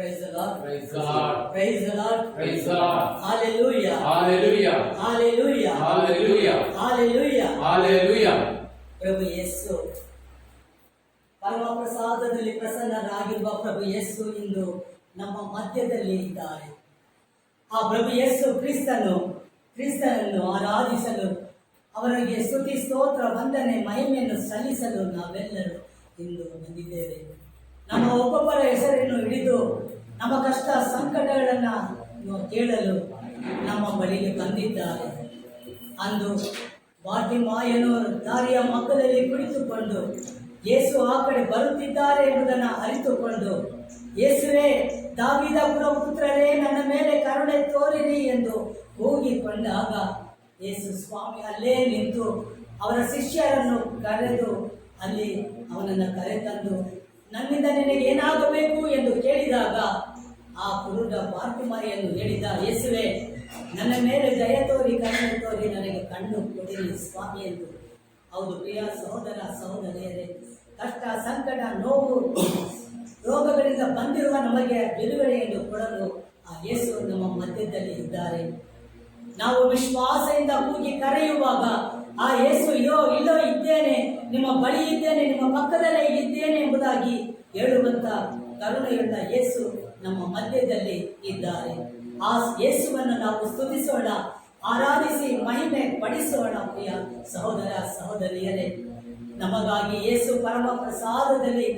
Praise the Lord. Praise the Lord. Praise the Lord. Praise the Lord. Hallelujah. Hallelujah. Hallelujah. Hallelujah. Hallelujah. Hallelujah. ಪ್ರಭು ಯೇಸು ಪರಮ ಪ್ರಸಾದದಲ್ಲಿ ಪ್ರಸನ್ನರಾಗಿರುವ ಪ್ರಭು ಯೇಸು ಇಂದು ನಮ್ಮ ಮಧ್ಯದಲ್ಲಿ ಇದ್ದಾರೆ. ಆ ಪ್ರಭು ಯೇಸು ಕ್ರಿಸ್ತನನ್ನು ಆರಾಧಿಸಲು, ಅವರಿಗೆ ಸ್ತುತಿ ಸ್ತೋತ್ರ ವಂದನೆ ಮಹಿಮೆಯನ್ನು ಸಲ್ಲಿಸಲು ನಾವೆಲ್ಲರೂ ಇಂದು ಬಂದಿದ್ದೇವೆ. ನಮ್ಮ ಒಬ್ಬೊಬ್ಬರ ಹೆಸರನ್ನು ಹಿಡಿದು ನಮ್ಮ ಕಷ್ಟ ಸಂಕಟಗಳನ್ನು ಕೇಳಲು ನಮ್ಮ ಬಳಿಗೆ ಬಂದಿದ್ದಾರೆ. ಅಂದು ಬಾರ್ತಿಮಾಯನು ದಾರಿಯ ಮಧ್ಯದಲ್ಲಿ ಕುಳಿತುಕೊಂಡು ಯೇಸು ಆ ಕಡೆ ಬರುತ್ತಿದ್ದಾರೆ ಎಂಬುದನ್ನು ಅರಿತುಕೊಂಡು, ಯೇಸುವೇ, ದಾವೀದ ಪುತ್ರರೇ, ನನ್ನ ಮೇಲೆ ಕರುಣೆ ತೋರಿರಿ ಎಂದು ಕೂಗಿಕೊಂಡಾಗ ಯೇಸು ಸ್ವಾಮಿ ಅಲ್ಲೇ ನಿಂತು ಅವರ ಶಿಷ್ಯರನ್ನು ಕರೆದು ಅಲ್ಲಿ ಅವನನ್ನು ಕರೆತಂದು, ನನ್ನಿಂದ ನಿನಗೆ ಏನಾಗಬೇಕು ಎಂದು ಕೇಳಿದಾಗ ಆ ಕುರುಡ ಬಾರ್ತಿಮಾಯನು ಹೇಳಿದ, ಯೇಸುವೇ, ನನ್ನ ಮೇಲೆ ದಯ ತೋರಿ ಕರುಣೆ ತೋರಿ ನನಗೆ ಕಣ್ಣು ಕೊಡಿರಿ ಸ್ವಾಮಿ ಎಂದು. ಹೌದು ಪ್ರಿಯ ಸಹೋದರ ಸಹೋದರಿಯರೇ, ಕಷ್ಟ ಸಂಕಟ ನೋವು ರೋಗಗಳಿಂದ ಬಂದಿರುವ ನಮಗೆ ಬಿಡುಗಡೆಯನ್ನು ಕೊಡಲು ಆ ಯೇಸು ನಮ್ಮ ಮಧ್ಯದಲ್ಲಿ ಇದ್ದಾರೆ. ನಾವು ವಿಶ್ವಾಸದಿಂದ ಕೂಗಿ ಕರೆಯುವಾಗ ಆ ಯೇಸು ಇಲ್ಲೋ ಇದ್ದೇನೆ, ನಿಮ್ಮ ಬಳಿ ಇದ್ದೇನೆ, ನಿಮ್ಮ ಪಕ್ಕದಲ್ಲೇ ಇದ್ದೇನೆ ಎಂಬುದಾಗಿ ಹೇಳುವಂತ ಕರುಣೆಯುಳ್ಳ ಯೇಸು ನಮ್ಮ ಮಧ್ಯದಲ್ಲಿ ಇದ್ದಾರೆ. ಆ ಯೇಸುವನ್ನು ನಾವು ಸ್ತುತಿಸೋಣ, ಆರಾಧಿಸಿ ಮಹಿಮೆ ಪಡಿಸೋಣ. ಪ್ರಿಯ ಸಹೋದರ ಸಹೋದರಿಯರೇ, ನಮಗಾಗಿ ಯೇಸು ಪರಮ ಪ್ರಸಾದದಲ್ಲಿ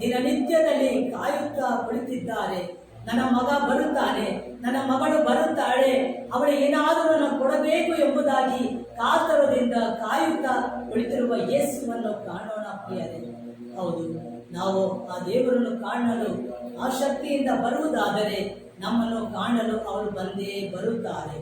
ದಿನನಿತ್ಯದಲ್ಲಿ ಕಾಯುತ್ತಾ ಕುಳಿತಿದ್ದಾರೆ. ನನ್ನ ಮಗ ಬರುತ್ತಾನೆ, ನನ್ನ ಮಗಳು ಬರುತ್ತಾಳೆ, ಅವಳಿಗೆ ಏನಾದರೂ ನಾನು ಕೊಡಬೇಕು ಎಂಬುದಾಗಿ ಕಾತರದಿಂದ ಕಾಯುತ್ತಾ ಕುಳಿತಿರುವ ಯೇಸುವನ್ನು ಕಾಣೋಣ ಪ್ರಿಯರೇ. ಹೌದು, ನಾವು ಆ ದೇವರನ್ನು ಕಾಣಲು ಆ ಶಕ್ತಿಯಿಂದ ಬರುವುದಾದರೆ ನಮ್ಮನ್ನು ಕಾಣಲು ಅವರು ಬಂದೇ ಬರುತ್ತಾರೆ.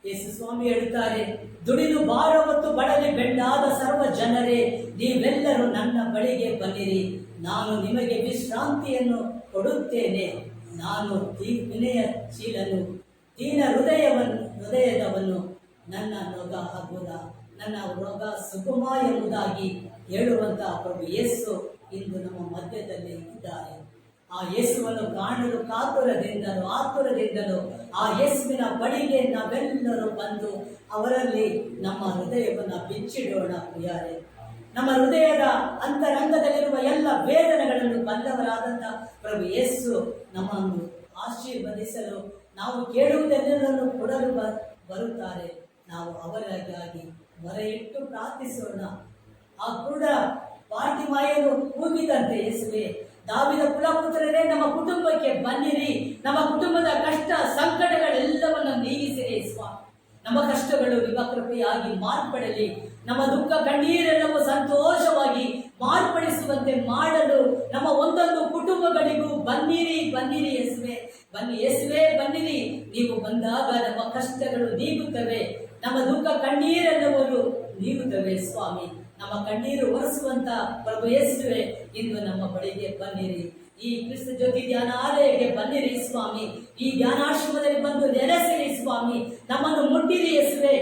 ಯೇಸು ಸ್ವಾಮಿ ಹೇಳುತ್ತಾರೆ, ದುಡಿದು ಭಾರ ಮತ್ತು ಬಳಲಿ ಬೆಂಡಾದ ಸರ್ವ ಜನರೇ, ನೀವೆಲ್ಲರೂ ನನ್ನ ಬಳಿಗೆ ಬನ್ನಿರಿ, ನಾನು ನಿಮಗೆ ವಿಶ್ರಾಂತಿಯನ್ನು ಕೊಡುತ್ತೇನೆ. ನಾನು ವಿನಯಶೀಲನು, ದೀನ ಹೃದಯದವನು, ನನ್ನ ನನ್ನ ರೋಗ ಸುಗಮ ಎಂಬುದಾಗಿ ಹೇಳುವಂತಹ ಪ್ರಭು ಯೇಸು ಇಂದು ನಮ್ಮ ಮಧ್ಯದಲ್ಲಿ ಇದ್ದಾರೆ. ಆ ಯೇಸುವನ್ನು ಕಾಣಲು ಆತುರದಿಂದಲೂ ಆ ಯೇಸುವಿನ ಬಳಿಗೆ ನಾವೆಲ್ಲರೂ ಬಂದು ಅವರಲ್ಲಿ ನಮ್ಮ ಹೃದಯವನ್ನು ಬಿಚ್ಚಿಡೋಣ ಪ್ರಿಯರೇ. ನಮ್ಮ ಹೃದಯದ ಅಂತರಂಗದಲ್ಲಿರುವ ಎಲ್ಲ ವೇದನೆಗಳನ್ನು ಬಲ್ಲವರಾದಂಥ ಪ್ರಭು ಯೇಸು ನಮ್ಮನ್ನು ಆಶೀರ್ವದಿಸಲು, ನಾವು ಕೇಳುವುದೆಲ್ಲವನ್ನು ಕೊಡಲು ಬರುತ್ತಾರೆ. ನಾವು ಅವರಿಗಾಗಿ ಮೊರೆ ಇಟ್ಟು ಪ್ರಾರ್ಥಿಸೋಣ. ಆ ಕುರುಡ ಬಾರ್ತಿಮಾಯನು ಕೂಗಿದಂತೆ, ಯೇಸುವೇ, ದಾವೀದ ಕುಲಪುತ್ರರೇ, ನಮ್ಮ ಕುಟುಂಬಕ್ಕೆ ಬನ್ನಿರಿ, ನಮ್ಮ ಕುಟುಂಬದ ಕಷ್ಟ ಸಂಕಟಗಳೆಲ್ಲವನ್ನು ನೀಗಿಸಿರಿ ಸ್ವಾಮಿ. ನಮ್ಮ ಕಷ್ಟಗಳು ನಿಮ್ಮ ಕೃಪೆಯಾಗಿ ಮಾರ್ಪಡಲಿ, ನಮ್ಮ ದುಃಖ ಕಣ್ಣೀರೆಲ್ಲವೂ ಸಂತೋಷವಾಗಿ ಮಾರ್ಪಡಿಸುವಂತೆ ಮಾಡಲು ನಮ್ಮ ಒಂದೊಂದು ಕುಟುಂಬಗಳಿಗೂ ಬನ್ನಿರಿ ಯೇಸುವೆ, ಯೇಸುವೆ ಬನ್ನಿರಿ. ನೀವು ಬಂದಾಗ ನಮ್ಮ ಕಷ್ಟಗಳು ನೀಗುತ್ತವೆ, ನಮ್ಮ ದುಃಖ ಕಣ್ಣೀರೆಲ್ಲವೂ ನೀಗುತ್ತವೆ ಸ್ವಾಮಿ. ನಮ್ಮ ಕಣ್ಣೀರು ಒರೆಸುವಂತ ಪ್ರಭು ಯೇಸುವೆ, ಇಂದು ನಮ್ಮ ಬಳಿಗೆ ಬನ್ನಿರಿ. ಈ ಕ್ರಿಸ್ತ ಜ್ಯೋತಿ ಧ್ಯಾನಾಲಯಕ್ಕೆ ಬನ್ನಿರಿ ಸ್ವಾಮಿ. ಈ ಧ್ಯಾನಾಶ್ರಮದಲ್ಲಿ ಬಂದು ನೆಲೆಸಿರಿ ಸ್ವಾಮಿ. ನಮ್ಮನ್ನು ಮುಟ್ಟಿರಿ ಯೇಸುವೆ,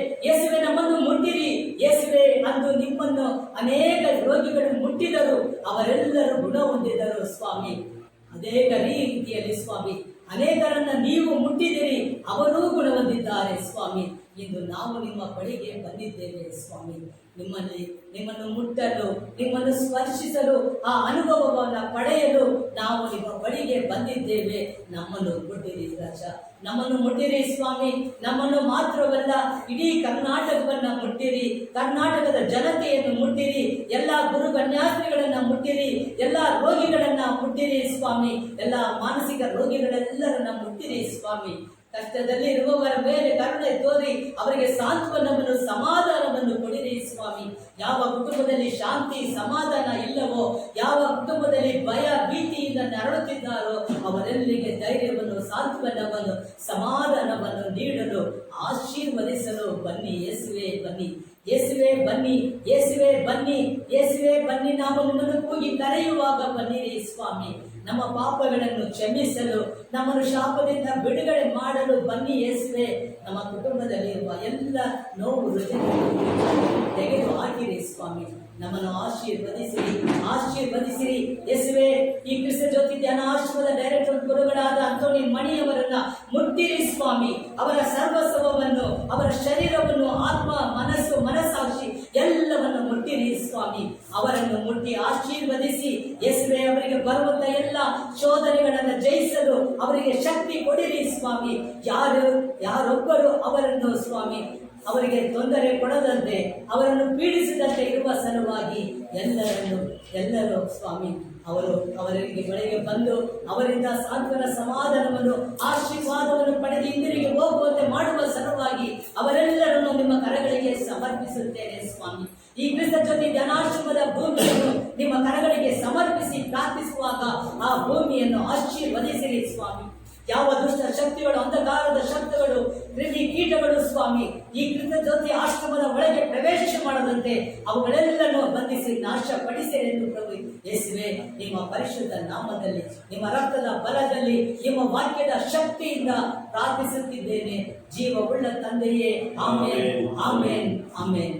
ನಮ್ಮನ್ನು ಮುಟ್ಟಿರಿ ಯೇಸುವೆ. ಅಂದು ನಿಮ್ಮನ್ನು ಅನೇಕ ರೋಗಿಗಳು ಮುಟ್ಟಿದರು, ಅವರೆಲ್ಲರೂ ಗುಣ ಹೊಂದಿದರು ಸ್ವಾಮಿ. ಅನೇಕ ರೀತಿಯಲ್ಲಿ ಸ್ವಾಮಿ ಅನೇಕರನ್ನ ನೀವು ಮುಟ್ಟಿದಿರಿ, ಅವರೂ ಗುಣ ಹೊಂದಿದ್ದಾರೆ ಸ್ವಾಮಿ. ಇಂದು ನಾವು ನಿಮ್ಮ ಬಳಿಗೆ ಬಂದಿದ್ದೇವೆ ಸ್ವಾಮಿ. ನಿಮ್ಮನ್ನು ಮುಟ್ಟಲು, ನಿಮ್ಮನ್ನು ಸ್ಪರ್ಶಿಸಲು, ಆ ಅನುಭವವನ್ನು ಪಡೆಯಲು ನಾವು ನಿಮ್ಮ ಬಳಿಗೆ ಬಂದಿದ್ದೇವೆ. ನಮ್ಮನ್ನು ಮುಟ್ಟಿರಿ ರಾಜ, ನಮ್ಮನ್ನು ಮುಟ್ಟಿರಿ ಸ್ವಾಮಿ. ನಮ್ಮನ್ನು ಮಾತ್ರವಲ್ಲ, ಇಡೀ ಕರ್ನಾಟಕವನ್ನ ಮುಟ್ಟಿರಿ, ಕರ್ನಾಟಕದ ಜನತೆಯನ್ನು ಮುಟ್ಟಿರಿ, ಎಲ್ಲ ಗುರು ಕನ್ಯಾಸ್ತ್ರಿಗಳನ್ನ ಮುಟ್ಟಿರಿ, ಎಲ್ಲ ರೋಗಿಗಳನ್ನ ಮುಟ್ಟಿರಿ ಸ್ವಾಮಿ. ಎಲ್ಲ ಮಾನಸಿಕ ರೋಗಿಗಳೆಲ್ಲರನ್ನ ಮುಟ್ಟಿರಿ ಸ್ವಾಮಿ. ಕಷ್ಟದಲ್ಲಿ ಇರುವವರ ಮೇಲೆ ಕರುಣೆ ತೋರಿ ಅವರಿಗೆ ಸಾಂತ್ವನವನ್ನು ಸಮಾಧಾನವನ್ನು ಕೊಡಿರಿ ಸ್ವಾಮಿ. ಯಾವ ಕುಟುಂಬದಲ್ಲಿ ಶಾಂತಿ ಸಮಾಧಾನ ಇಲ್ಲವೋ, ಯಾವ ಕುಟುಂಬದಲ್ಲಿ ಭಯ ಭೀತಿಯಿಂದ ನರಳುತ್ತಿದ್ದಾರೋ ಅವರೆಲ್ಲಿಗೆ ಧೈರ್ಯವನ್ನು ಸಾಂತ್ವನವನ್ನು ಸಮಾಧಾನವನ್ನು ನೀಡಲು ಆಶೀರ್ವದಿಸಲು ಬನ್ನಿ ಯೇಸುವೆ, ಬನ್ನಿ ಯೇಸುವೆ, ಬನ್ನಿ ಯೇಸುವೆ, ಬನ್ನಿ ಯೇಸುವೆ, ಬನ್ನಿ. ನಾವು ನಿಮ್ಮನ್ನು ಕೂಗಿ ಕರೆಯುವಾಗ ಬನ್ನಿರಿ ಸ್ವಾಮಿ. ನಮ್ಮ ಪಾಪಗಳನ್ನು ಕ್ಷಮಿಸಲು, ನಮ್ಮನ್ನು ಶಾಪದಿಂದ ಬಿಡುಗಡೆ ಮಾಡಲು ಬನ್ನಿ ಯೇಸುವೆ. ನಮ್ಮ ಕುಟುಂಬದಲ್ಲಿರುವ ಎಲ್ಲ ನೋವು ರುಜಿನಗಳನ್ನು ತೆಗೆದು ಹಾಕಿರಿ ಸ್ವಾಮಿ. ನಮ್ಮನ್ನು ಆಶೀರ್ವದಿಸಿರಿ ಯೇಸುವೆ. ಈ ಕ್ರಿಸ್ತ ಜ್ಯೋತಿ ಧ್ಯಾನ ಆಶ್ರಮದ ಡೈರೆಕ್ಟರ್ ಗುರುಗಳಾದ ಅಂತೋನಿ ಮಣಿಯವರನ್ನ ಮುಟ್ಟಿರಿ ಸ್ವಾಮಿ. ಅವರ ಸರ್ವಸ್ವವನ್ನು, ಅವರ ಶರೀರವನ್ನು, ಆತ್ಮ, ಮನಸ್ಸಾಕ್ಷಿ ಎಲ್ಲವನ್ನು ಮುಟ್ಟಿರಿ ಸ್ವಾಮಿ. ಅವರನ್ನು ಮುಟ್ಟಿ ಆಶೀರ್ವದಿಸಿ ಯೇಸುವೆ. ಅವರಿಗೆ ಬರುವಂತ ಎಲ್ಲ ಶೋಧನೆಗಳನ್ನು ಜಯಿಸಲು ಅವರಿಗೆ ಶಕ್ತಿ ಕೊಡಿರಿ ಸ್ವಾಮಿ. ಯಾರೊಬ್ಬರು ಅವರನ್ನು ಸ್ವಾಮಿ ಅವರಿಗೆ ತೊಂದರೆ ಕೊಡದಂತೆ, ಅವರನ್ನು ಪೀಡಿಸದಂತೆ ಇರುವ ಸಲುವಾಗಿ ಎಲ್ಲರೂ ಸ್ವಾಮಿ ಅವರಿಗೆ ಬಳಿಗೆ ಬಂದು ಅವರಿಂದ ಸಾಂತ್ವನ, ಸಮಾಧಾನವನ್ನು, ಆಶೀರ್ವಾದವನ್ನು ಪಡೆದು ಹಿಂದಿರುಗಿ ಹೋಗುವಂತೆ ಮಾಡುವ ಸಲುವಾಗಿ ಅವರೆಲ್ಲರನ್ನು ನಿಮ್ಮ ಕರಗಳಿಗೆ ಸಮರ್ಪಿಸುತ್ತೇನೆ ಸ್ವಾಮಿ. ಈ ಕ್ರಿಸ್ತ ಜ್ಯೋತಿ ಧ್ಯಾನಾಶ್ರಮದ ಭೂಮಿಯನ್ನು ನಿಮ್ಮ ಕರಗಳಿಗೆ ಸಮರ್ಪಿಸಿ ಪ್ರಾರ್ಥಿಸುವಾಗ ಆ ಭೂಮಿಯನ್ನು ಆಶೀರ್ವದಿಸಿರಿ ಸ್ವಾಮಿ. ಯಾವ ದುಷ್ಟ ಶಕ್ತಿಗಳು, ಅಂಧಕಾರದ ಶಕ್ತಿಗಳು, ಕ್ರಿಮಿ ಕೀಟಗಳು ಸ್ವಾಮಿ ಈ ಕ್ರಿಸ್ತ ಜ್ಯೋತಿ ಆಶ್ರಮದ ಒಳಗೆ ಪ್ರವೇಶ ಮಾಡದಂತೆ ಅವುಗಳೆಲ್ಲನೂ ಬಂಧಿಸಿ ನಾಶಪಡಿಸಿರಿ ಎಂದು ಪ್ರಭು ಯೇಸುವೆ ನಿಮ್ಮ ಪರಿಶುದ್ಧ ನಾಮದಲ್ಲಿ, ನಿಮ್ಮ ರಕ್ತದ ಬಲದಲ್ಲಿ, ನಿಮ್ಮ ವಾಕ್ಯದ ಶಕ್ತಿಯಿಂದ ಪ್ರಾರ್ಥಿಸುತ್ತಿದ್ದೇನೆ ಜೀವವುಳ್ಳ ತಂದೆಯೇ. ಆಮೇನ್, ಆಮೇನ್, ಆಮೇನ್.